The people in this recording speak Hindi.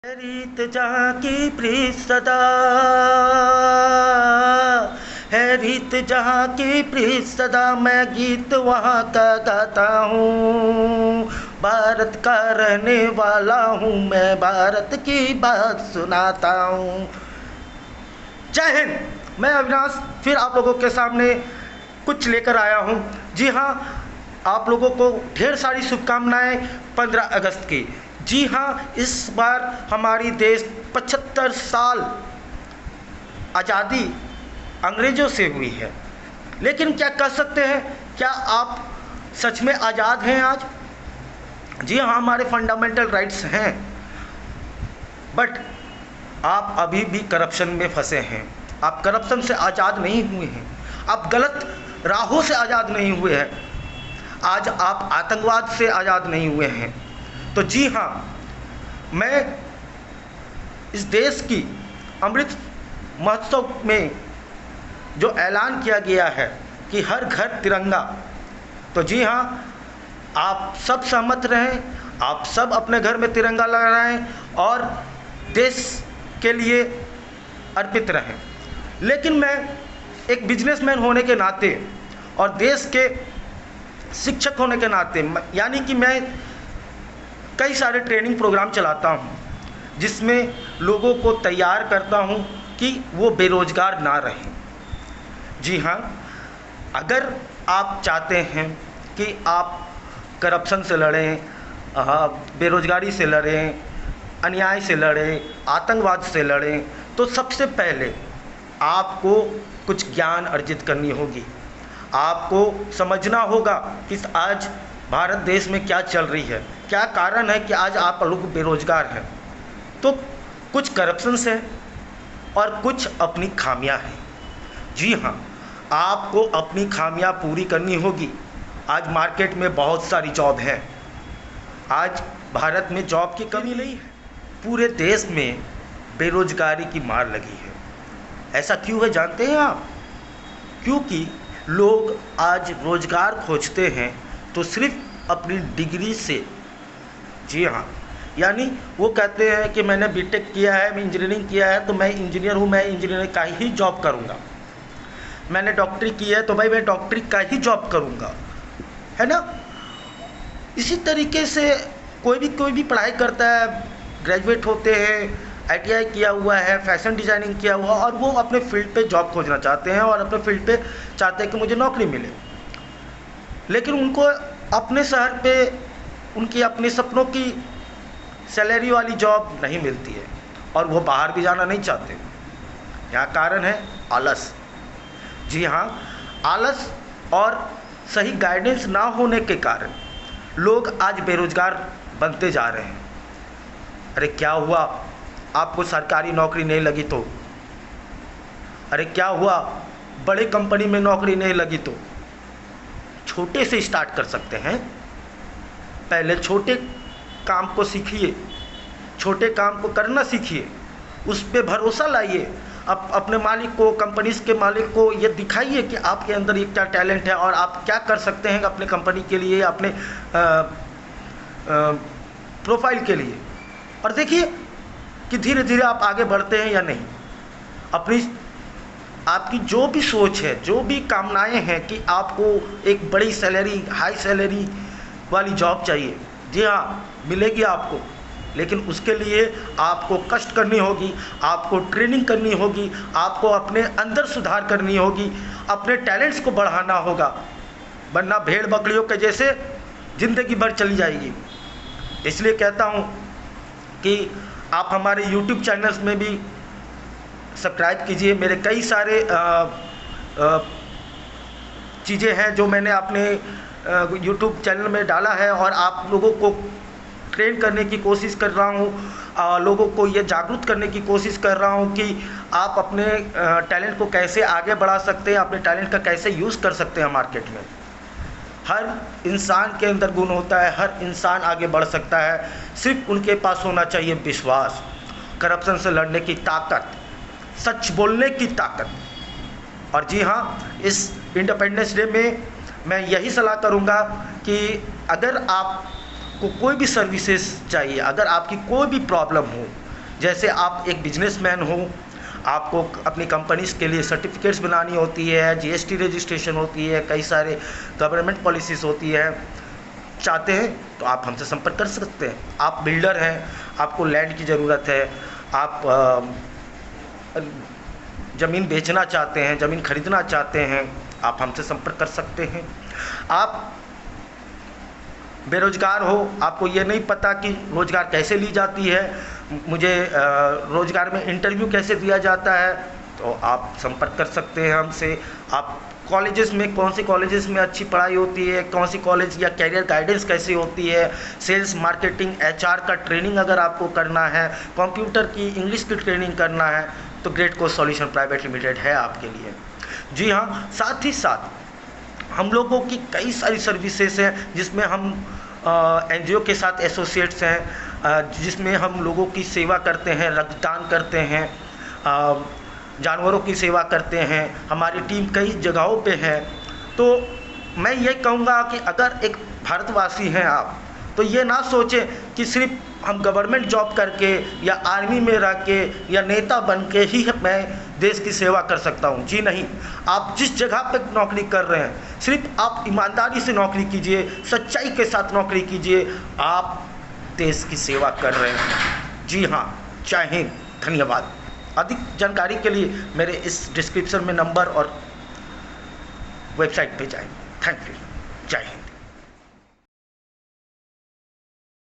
रीत जहाँ की प्रीत सदा है, रीत जहाँ की प्रीत सदा, मैं गीत वहाँ का गाता हूँ। भारत का रहने वाला हूँ मैं, भारत की बात सुनाता हूँ। जय हिंद। मैं अविनाश फिर आप लोगों के सामने कुछ लेकर आया हूँ। जी हाँ, आप लोगों को ढेर सारी शुभकामनाएं 15 अगस्त की। जी हाँ, इस बार हमारी देश 75 साल आज़ादी अंग्रेज़ों से हुई है, लेकिन क्या कह सकते हैं, क्या आप सच में आज़ाद हैं आज? जी हाँ, हमारे फंडामेंटल राइट्स हैं, बट आप अभी भी करप्शन में फंसे हैं। आप करप्शन से आज़ाद नहीं हुए हैं, आप गलत राहों से आज़ाद नहीं हुए हैं, आज आप आतंकवाद से आज़ाद नहीं हुए हैं। तो जी हाँ, मैं इस देश की अमृत महोत्सव में जो ऐलान किया गया है कि हर घर तिरंगा, तो जी हाँ, आप सब सहमत रहें, आप सब अपने घर में तिरंगा लहराएं और देश के लिए अर्पित रहें। लेकिन मैं एक बिजनेसमैन होने के नाते और देश के शिक्षक होने के नाते, यानी कि मैं कई सारे ट्रेनिंग प्रोग्राम चलाता हूँ जिसमें लोगों को तैयार करता हूँ कि वो बेरोज़गार ना रहें। जी हाँ, अगर आप चाहते हैं कि आप करप्शन से लड़ें, बेरोज़गारी से लड़ें, अन्याय से लड़ें, आतंकवाद से लड़ें, तो सबसे पहले आपको कुछ ज्ञान अर्जित करनी होगी। आपको समझना होगा कि आज भारत देश में क्या चल रही है, क्या कारण है कि आज आप लोग बेरोज़गार हैं। तो कुछ करप्शन से और कुछ अपनी खामियां हैं। जी हाँ, आपको अपनी खामियां पूरी करनी होगी। आज मार्केट में बहुत सारी जॉब हैं, आज भारत में जॉब की कमी नहीं है, पूरे देश में बेरोज़गारी की मार लगी है। ऐसा क्यों है जानते हैं आप? क्योंकि लोग आज रोज़गार खोजते हैं तो सिर्फ अपनी डिग्री से। जी हाँ, यानी वो कहते हैं कि मैंने बीटेक किया है, मैं इंजीनियरिंग किया है, तो मैं इंजीनियर हूँ, मैं इंजीनियर का ही जॉब करूँगा। मैंने डॉक्टरी की है तो भाई मैं डॉक्टरी का ही जॉब करूँगा, है ना। इसी तरीके से कोई भी पढ़ाई करता है, ग्रेजुएट होते हैं, आईटीआई किया हुआ है, फैशन डिज़ाइनिंग किया हुआ, और वो अपने फील्ड पे जॉब खोजना चाहते हैं और अपने फील्ड पे चाहते हैं कि मुझे नौकरी मिले, लेकिन उनको अपने शहर पे उनकी अपने सपनों की सैलरी वाली जॉब नहीं मिलती है और वो बाहर भी जाना नहीं चाहते। यहाँ कारण है आलस। जी हाँ, आलस और सही गाइडेंस ना होने के कारण लोग आज बेरोज़गार बनते जा रहे हैं। अरे क्या हुआ, आपको सरकारी नौकरी नहीं लगी तो? अरे क्या हुआ, बड़ी कंपनी में नौकरी नहीं लगी तो? छोटे से स्टार्ट कर सकते हैं। पहले छोटे काम को सीखिए, छोटे काम को करना सीखिए, उस पर भरोसा लाइए। अपने मालिक को, कंपनीज के मालिक को ये दिखाइए कि आपके अंदर ये क्या टैलेंट है और आप क्या कर सकते हैं अपने कंपनी के लिए, अपने प्रोफाइल के लिए। और देखिए कि धीरे धीरे आप आगे बढ़ते हैं या नहीं। आपकी जो भी सोच है, जो भी कामनाएं हैं कि आपको एक बड़ी सैलरी, हाई सैलरी वाली जॉब चाहिए, जी हाँ, मिलेगी आपको, लेकिन उसके लिए आपको कष्ट करनी होगी, आपको ट्रेनिंग करनी होगी, आपको अपने अंदर सुधार करनी होगी, अपने टैलेंट्स को बढ़ाना होगा, वरना भेड़ बकरियों के जैसे ज़िंदगी भर चली जाएगी। इसलिए कहता हूँ कि आप हमारे यूट्यूब चैनल्स में भी सब्सक्राइब कीजिए। मेरे कई सारे चीज़ें हैं जो मैंने अपने यूट्यूब चैनल में डाला है और आप लोगों को ट्रेन करने की कोशिश कर रहा हूँ, लोगों को ये जागरूक करने की कोशिश कर रहा हूँ कि आप अपने टैलेंट को कैसे आगे बढ़ा सकते हैं, अपने टैलेंट का कैसे यूज़ कर सकते हैं मार्केट में। हर इंसान के अंदर गुण होता है, हर इंसान आगे बढ़ सकता है, सिर्फ उनके पास होना चाहिए विश्वास, करप्शन से लड़ने की ताकत, सच बोलने की ताकत। और जी हाँ, इस इंडिपेंडेंस डे में मैं यही सलाह करूँगा कि अगर आपको कोई भी सर्विसेज चाहिए, अगर आपकी कोई भी प्रॉब्लम हो, जैसे आप एक बिजनेसमैन हो, आपको अपनी कंपनीज़ के लिए सर्टिफिकेट्स बनानी होती है, जीएसटी रजिस्ट्रेशन होती है, कई सारे गवर्नमेंट पॉलिसीज़ होती है, चाहते हैं तो आप हमसे संपर्क कर सकते हैं। आप बिल्डर हैं, आपको लैंड की ज़रूरत है, आप ज़मीन बेचना चाहते हैं, ज़मीन खरीदना चाहते हैं, आप हमसे संपर्क कर सकते हैं। आप बेरोज़गार हो, आपको ये नहीं पता कि रोज़गार कैसे ली जाती है, मुझे रोज़गार में इंटरव्यू कैसे दिया जाता है, तो आप संपर्क कर सकते हैं हमसे। आप कॉलेजेस में, कौन सी कॉलेजेस में अच्छी पढ़ाई होती है, कौन सी कॉलेज या कैरियर गाइडेंस कैसी होती है, सेल्स, मार्केटिंग, एचआर का ट्रेनिंग अगर आपको करना है, कंप्यूटर की, इंग्लिश की ट्रेनिंग करना है, तो great course solution private limited है आपके लिए। जी हाँ, साथ ही साथ हम लोगों की कई सारी सर्विसेज हैं जिसमें हम एनजीओ के साथ एसोसिएट्स हैं, जिसमें हम लोगों की सेवा करते हैं, रक्तदान करते हैं, जानवरों की सेवा करते हैं। हमारी टीम कई जगहों पे है। तो मैं ये कहूँगा कि अगर एक भारतवासी हैं आप, तो ये ना सोचें कि सिर्फ हम गवर्नमेंट जॉब करके या आर्मी में रह के या नेता बन के ही मैं देश की सेवा कर सकता हूँ। जी नहीं, आप जिस जगह पर नौकरी कर रहे हैं, सिर्फ आप ईमानदारी से नौकरी कीजिए, सच्चाई के साथ नौकरी कीजिए, आप देश की सेवा कर रहे हैं। जी हाँ, जय हिंद, धन्यवाद। अधिक जानकारी के लिए मेरे इस डिस्क्रिप्शन में नंबर और वेबसाइट पे जाएं। थैंक यू, जय हिंद।